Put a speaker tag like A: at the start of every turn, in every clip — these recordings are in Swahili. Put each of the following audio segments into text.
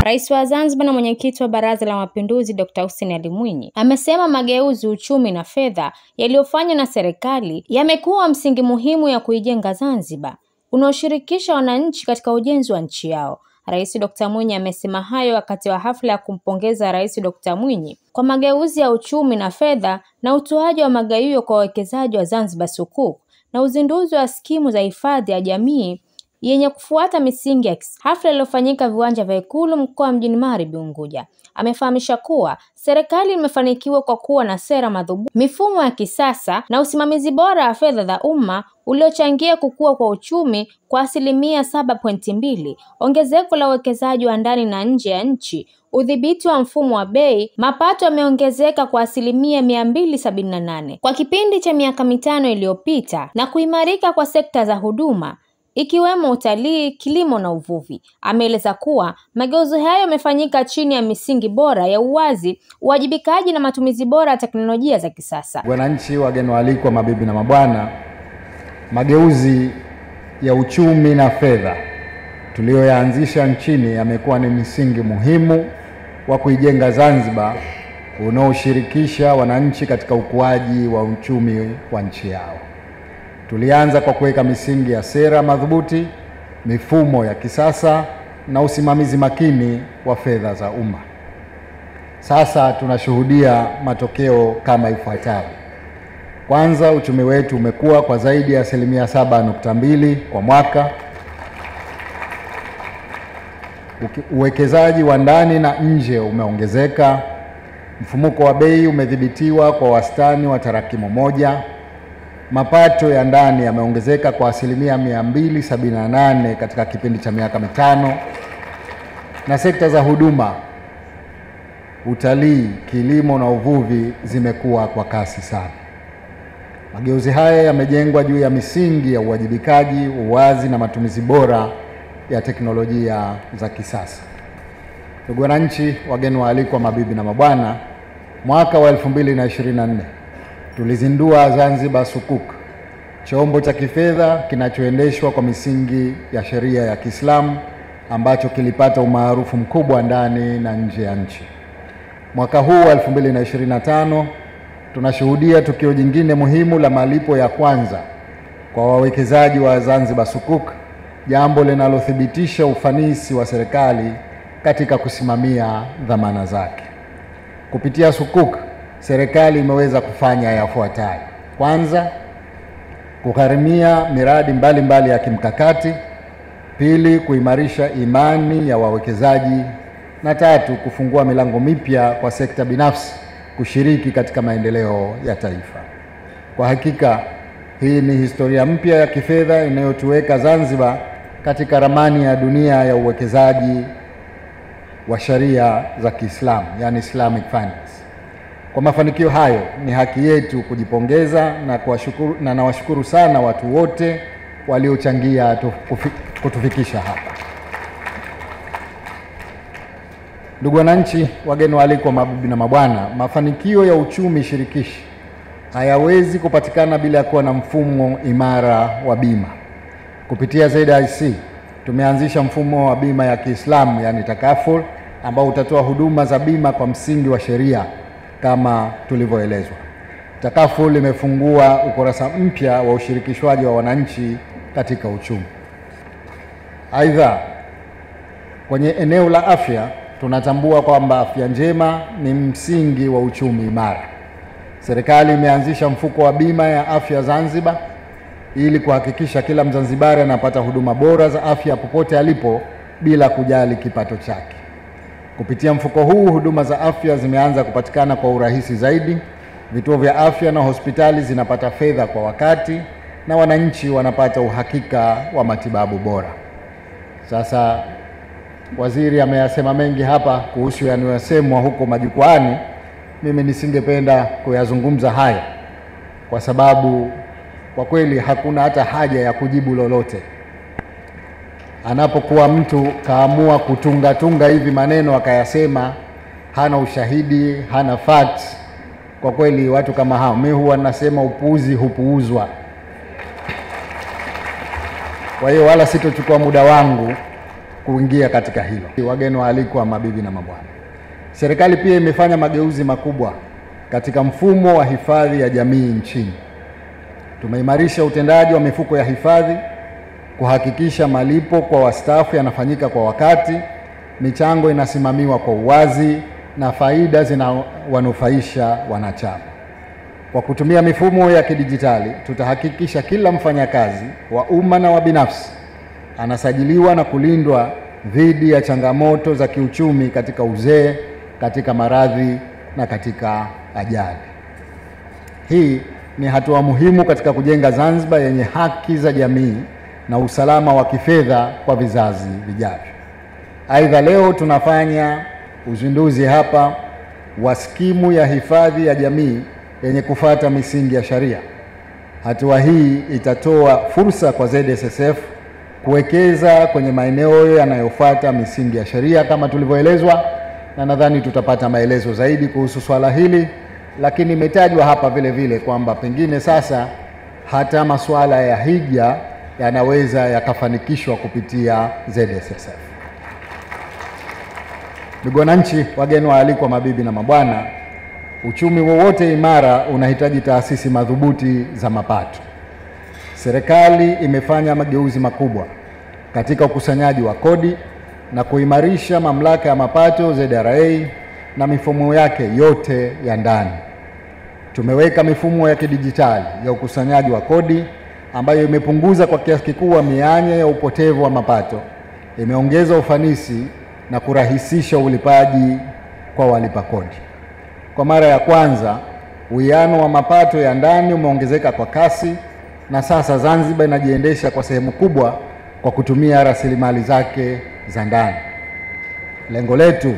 A: Rais wa Zanzibar na mwenyekiti wa Baraza la Mapinduzi Dr. Hussein Ali Mwinyi amesema mageuzi uchumi na fedha yaliyofanywa na serikali yamekuwa msingi muhimu ya kuijenga Zanzibar unaoshirikisha wananchi katika ujenzi wa nchi yao. Rais Dr. Mwinyi amesema hayo wakati wa hafla ya kumpongeza Rais Dr. Mwinyi kwa mageuzi ya uchumi na fedha na utoaji wa magawio kwa wawekezaji wa Zanzibar Sukuk na uzinduzi wa skimu za hifadhi ya jamii yenye kufuata misingi ya hafla iliyofanyika viwanja vya Ikulu mkoa mjini Magharibi Unguja. Amefahamisha kuwa serikali imefanikiwa kwa kuwa na sera madhubuti, mifumo ya kisasa na usimamizi bora wa fedha za umma uliochangia kukua kwa uchumi kwa 7.2%, ongezeko la uwekezaji wa ndani na nje ya nchi, udhibiti wa mfumo wa bei, mapato yameongezeka kwa 278% kwa kipindi cha miaka 5 iliyopita na kuimarika kwa sekta za huduma ikiwemo utalii, kilimo na uvuvi. Ameeleza kuwa mageuzi hayo yamefanyika chini ya misingi bora ya uwazi, uwajibikaji na matumizi bora ya teknolojia za kisasa.
B: Wananchi, wageni waalikwa, mabibi na mabwana, mageuzi ya uchumi na fedha tuliyoyaanzisha nchini yamekuwa ni msingi muhimu wa kuijenga Zanzibar unaoshirikisha wananchi katika ukuaji wa uchumi wa nchi yao. Tulianza kwa kuweka misingi ya sera madhubuti, mifumo ya kisasa na usimamizi makini wa fedha za umma. Sasa tunashuhudia matokeo kama ifuatavyo. Kwanza, uchumi wetu umekuwa kwa zaidi ya 7.2% kwa mwaka. Uwekezaji wa ndani na nje umeongezeka. Mfumuko wa bei umedhibitiwa kwa wastani wa tarakimu moja. Mapato ya ndani yameongezeka kwa 278% katika kipindi cha miaka 5. Na sekta za huduma, utalii, kilimo na uvuvi zimekuwa kwa kasi sana. Mageuzi haya yamejengwa juu ya misingi ya uwajibikaji, uwazi na matumizi bora ya teknolojia za kisasa. Ndugu wananchi, wageni waalikwa, mabibi na mabwana, mwaka wa 2024 tulizindua Zanzibar Sukuk, chombo cha kifedha kinachoendeshwa kwa misingi ya sheria ya Kiislamu ambacho kilipata umaarufu mkubwa ndani na nje ya nchi. Mwaka huu wa 2025 tunashuhudia tukio jingine muhimu la malipo ya kwanza kwa wawekezaji wa Zanzibar Sukuk, jambo linalothibitisha ufanisi wa serikali katika kusimamia dhamana zake. Kupitia Sukuk, serikali imeweza kufanya yafuatayo. Kwanza, kugharimia miradi mbalimbali ya kimkakati. Pili, kuimarisha imani ya wawekezaji. Na tatu, kufungua milango mipya kwa sekta binafsi kushiriki katika maendeleo ya taifa. Kwa hakika, hii ni historia mpya ya kifedha inayotuweka Zanzibar katika ramani ya dunia ya uwekezaji wa sharia za Kiislamu, yani Islamic Finance. Kwa mafanikio hayo, ni haki yetu kujipongeza na nawashukuru sana watu wote waliochangia kutufikisha hapa. Ndugu wananchi, wageni waalikwa, mabibi na mabwana, mafanikio ya uchumi shirikishi hayawezi kupatikana bila kuwa na mfumo imara wa bima. Kupitia ZIC tumeanzisha mfumo wa bima ya Kiislamu, yani takaful, ambao utatoa huduma za bima kwa msingi wa sheria kama tulivyoelezwa. Takaful imefungua ukurasa mpya wa ushirikishwaji wa wananchi katika uchumi. Aidha, kwenye eneo la afya tunatambua kwamba afya njema ni msingi wa uchumi imara. Serikali imeanzisha mfuko wa bima ya afya Zanzibar ili kuhakikisha kila Mzanzibari anapata huduma bora za afya popote alipo bila kujali kipato chake. Kupitia mfuko huu, huduma za afya zimeanza kupatikana kwa urahisi zaidi. Vituo vya afya na hospitali zinapata fedha kwa wakati na wananchi wanapata uhakika wa matibabu bora. Sasa waziri ameyasema mengi hapa kuhusu yanayosemwa huko majukwaani. Mimi nisingependa kuyazungumza haya kwa sababu kwa kweli hakuna hata haja ya kujibu lolote. Anapokuwa mtu kaamua kutunga hivi maneno akayasema, hana ushahidi, hana facts, kwa kweli watu kama hao, mimi huwa nasema upuuzi hupuuzwa. Kwa hiyo wala sitochukua muda wangu kuingia katika hilo. Wageni waalikwa, mabibi na mabwana, serikali pia imefanya mageuzi makubwa katika mfumo wa hifadhi ya jamii nchini. Tumeimarisha utendaji wa mifuko ya hifadhi, kuhakikisha malipo kwa wastaafu yanafanyika kwa wakati, michango inasimamiwa kwa uwazi na faida zinawanufaisha wanachama. Kwa kutumia mifumo ya kidijitali, tutahakikisha kila mfanyakazi wa umma na wa binafsi anasajiliwa na kulindwa dhidi ya changamoto za kiuchumi katika uzee, katika maradhi na katika ajali. Hii ni hatua muhimu katika kujenga Zanzibar yenye haki za jamii na usalama wa kifedha kwa vizazi vijavyo. Aidha, leo tunafanya uzinduzi hapa wa skimu ya hifadhi ya jamii yenye kufuata misingi ya sharia. Hatua hii itatoa fursa kwa ZSSF kuwekeza kwenye maeneo yanayofuata misingi ya sharia kama tulivyoelezwa, na nadhani tutapata maelezo zaidi kuhusu swala hili, lakini imetajwa hapa vile vile kwamba pengine sasa hata masuala ya hija yanaweza yakafanikishwa kupitia ZSSF. Ndugu wananchi, wageni waalikwa, mabibi na mabwana, uchumi wowote imara unahitaji taasisi madhubuti za mapato. Serikali imefanya mageuzi makubwa katika ukusanyaji wa kodi na kuimarisha mamlaka ya mapato ZRA na mifumo yake yote ya ndani. Tumeweka mifumo ya kidijitali ya ukusanyaji wa kodi ambayo imepunguza kwa kiasi kikubwa mianya ya upotevu wa mapato, imeongeza ufanisi na kurahisisha ulipaji kwa walipa kodi. Kwa mara ya kwanza, uwiano wa mapato ya ndani umeongezeka kwa kasi na sasa Zanzibar inajiendesha kwa sehemu kubwa kwa kutumia rasilimali zake za ndani. Lengo letu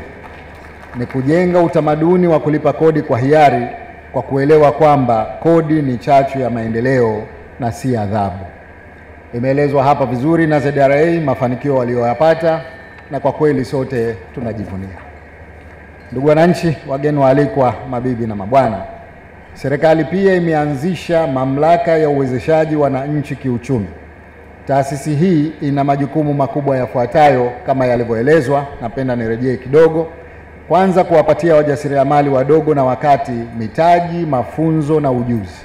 B: ni kujenga utamaduni wa kulipa kodi kwa hiari, kwa kuelewa kwamba kodi ni chachu ya maendeleo na si adhabu. Imeelezwa hapa vizuri na ZRA mafanikio walioyapata, na kwa kweli sote tunajivunia. Ndugu wananchi, wageni waalikwa, mabibi na mabwana, serikali pia imeanzisha mamlaka ya uwezeshaji wananchi kiuchumi. Taasisi hii ina majukumu makubwa yafuatayo kama yalivyoelezwa. Napenda nirejee kidogo. Kwanza, kuwapatia wajasiriamali wadogo na wakati mitaji, mafunzo na ujuzi.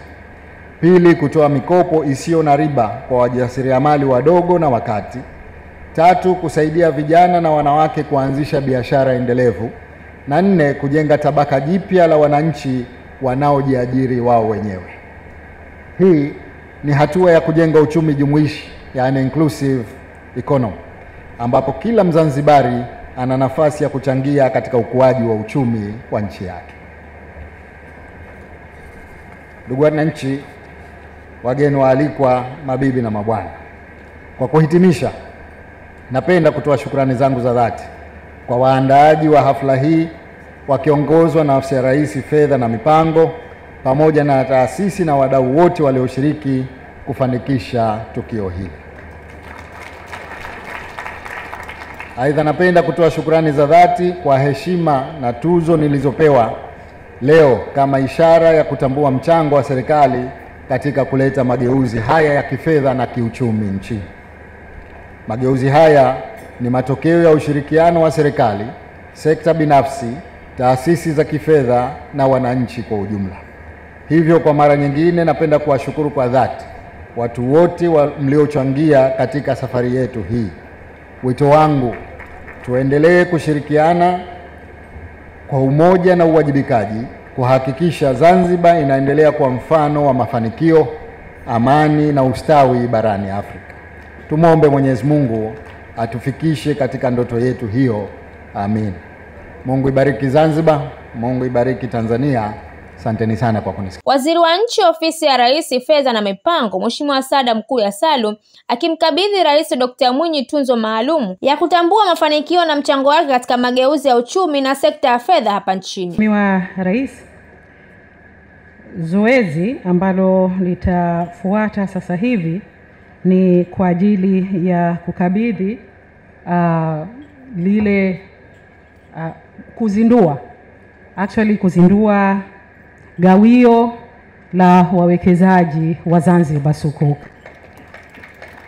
B: Pili, kutoa mikopo isiyo na riba kwa wajasiriamali wadogo na wakati. Tatu, kusaidia vijana na wanawake kuanzisha biashara endelevu. Na nne, kujenga tabaka jipya la wananchi wanaojiajiri wao wenyewe. Hii ni hatua ya kujenga uchumi jumuishi, yani inclusive economy, ambapo kila Mzanzibari ana nafasi ya kuchangia katika ukuaji wa uchumi wa nchi yake. Ndugu wananchi, wageni waalikwa, mabibi na mabwana, kwa kuhitimisha, napenda kutoa shukrani zangu za dhati kwa waandaaji wa hafla hii wakiongozwa na Ofisi ya Rais Fedha na Mipango, pamoja na taasisi na wadau wote walioshiriki kufanikisha tukio hili. Aidha, napenda kutoa shukrani za dhati kwa heshima na tuzo nilizopewa leo kama ishara ya kutambua mchango wa serikali katika kuleta mageuzi haya ya kifedha na kiuchumi nchini. Mageuzi haya ni matokeo ya ushirikiano wa serikali, sekta binafsi, taasisi za kifedha na wananchi kwa ujumla. Hivyo, kwa mara nyingine napenda kuwashukuru kwa dhati watu wote mliochangia katika safari yetu hii. Wito wangu, tuendelee kushirikiana kwa umoja na uwajibikaji kuhakikisha Zanzibar inaendelea kwa mfano wa mafanikio, amani na ustawi barani Afrika. Tumwombe Mwenyezi Mungu atufikishe katika ndoto yetu hiyo. Amin. Mungu ibariki Zanzibar, Mungu ibariki Tanzania. Asanteni sana kwa kunisikia.
A: Waziri wa Nchi, Ofisi ya Rais, Fedha na Mipango, Mheshimiwa Saada Mkuya Salum, akimkabidhi Rais Dr. Mwinyi tunzo maalum ya kutambua mafanikio na mchango wake katika mageuzi ya uchumi na sekta ya fedha hapa nchini.
C: Mheshimiwa Rais, zoezi ambalo litafuata sasa hivi ni kwa ajili ya kukabidhi kuzindua gawio la wawekezaji wa Zanzibar Sukuk.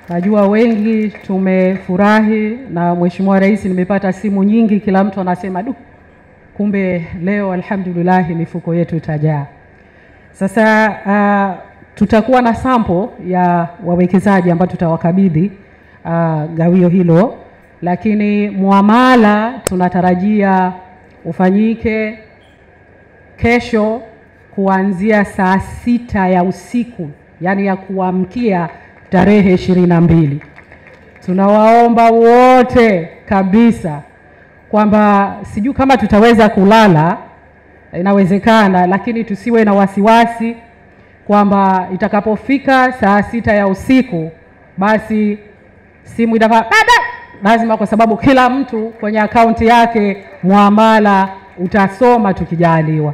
C: Najua wengi tumefurahi na Mheshimiwa Rais, nimepata simu nyingi, kila mtu anasema kumbe leo alhamdulillah mifuko yetu itajaa. Sasa tutakuwa na sample ya wawekezaji ambao tutawakabidhi gawio hilo, lakini muamala tunatarajia ufanyike kesho kuanzia saa 6 ya usiku, yani ya kuamkia tarehe 22. Tunawaomba wote kabisa kwamba sijui kama tutaweza kulala, inawezekana, lakini tusiwe na wasiwasi kwamba itakapofika saa 6 ya usiku basi simu lazima, kwa sababu kila mtu kwenye akaunti yake muamala utasoma tukijaliwa.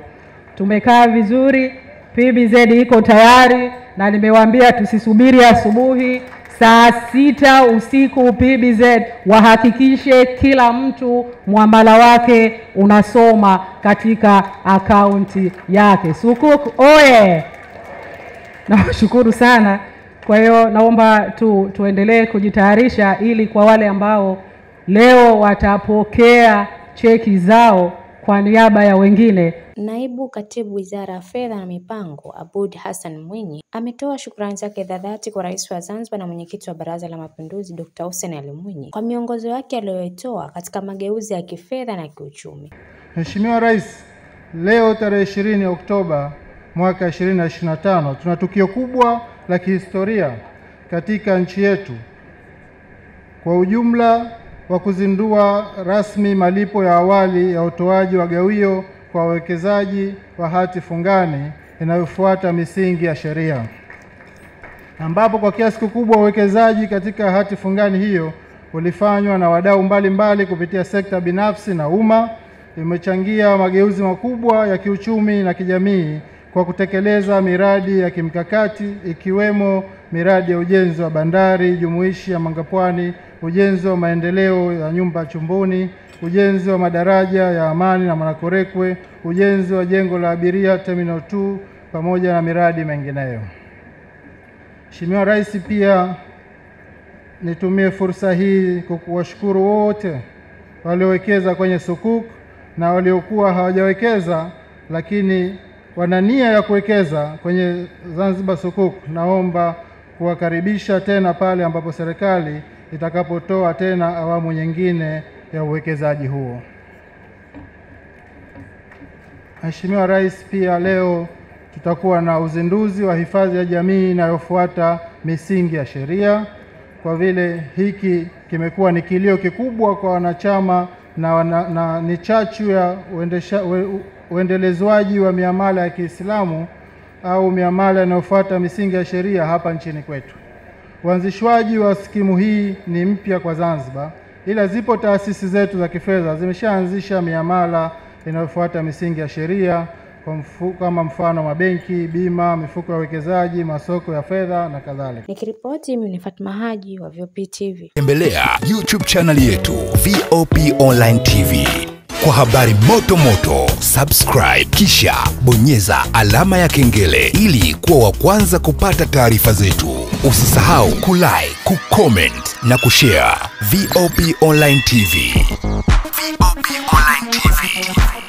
C: Tumekaa vizuri, PBZ iko tayari, na nimewaambia tusisubiri asubuhi, saa 6 usiku PBZ wahakikishe kila mtu muamala wake unasoma katika akaunti yake. Sukuk oye! Nawashukuru sana. Kwa hiyo naomba tuendelee kujitayarisha ili kwa wale ambao leo watapokea cheki zao kwa niaba ya wengine.
A: Naibu Katibu Wizara ya Fedha na Mipango, Aboud Hassan Mwinyi, ametoa shukrani zake za dhati kwa Rais wa Zanzibar na Mwenyekiti wa Baraza la Mapinduzi Dr. Hussein Ali Mwinyi kwa miongozo yake aliyoitoa katika mageuzi ya kifedha na kiuchumi.
D: Mheshimiwa Rais, leo tarehe 20 Oktoba mwaka 2025 tuna tukio kubwa la kihistoria katika nchi yetu kwa ujumla wa kuzindua rasmi malipo ya awali ya utoaji wa gawio kwa wawekezaji wa hati fungani inayofuata misingi ya sheria, ambapo kwa kiasi kikubwa uwekezaji katika hati fungani hiyo ulifanywa na wadau mbalimbali kupitia sekta binafsi na umma. Imechangia mageuzi makubwa ya kiuchumi na kijamii kwa kutekeleza miradi ya kimkakati ikiwemo miradi ya ujenzi wa bandari jumuishi ya Mangapwani, ujenzi wa maendeleo ya nyumba Chumbuni, ujenzi wa madaraja ya Amani na Mwanakorekwe, ujenzi wa jengo la abiria Terminal 2 pamoja na miradi mingineyo. Mheshimiwa Rais, pia nitumie fursa hii kuwashukuru wote waliowekeza kwenye sukuk na waliokuwa hawajawekeza lakini wana nia ya kuwekeza kwenye Zanzibar sukuk. Naomba kuwakaribisha tena pale ambapo serikali itakapotoa tena awamu nyingine ya uwekezaji huo. Mheshimiwa Rais, pia leo tutakuwa na uzinduzi wa hifadhi ya jamii inayofuata misingi ya sheria. Kwa vile hiki kimekuwa ni kilio kikubwa kwa wanachama na ni chachu ya uendelezwaji wa miamala ya Kiislamu au miamala inayofuata misingi ya sheria hapa nchini kwetu. Uanzishwaji wa skimu hii ni mpya kwa Zanzibar, ila zipo taasisi zetu za kifedha zimeshaanzisha miamala inayofuata misingi ya sheria kama mfano mabenki, bima, mifuko ya uwekezaji, masoko ya fedha na kadhalika.
A: Nikiripoti mimi ni Fatma Haji wa VOP TV.
E: Tembelea YouTube channel yetu VOP Online TV kwa habari moto moto. Subscribe kisha bonyeza alama ya kengele ili kuwa wa kwanza kupata taarifa zetu. Usisahau kulike, kucomment na kushare. VOP Online TV. VOP Online TV.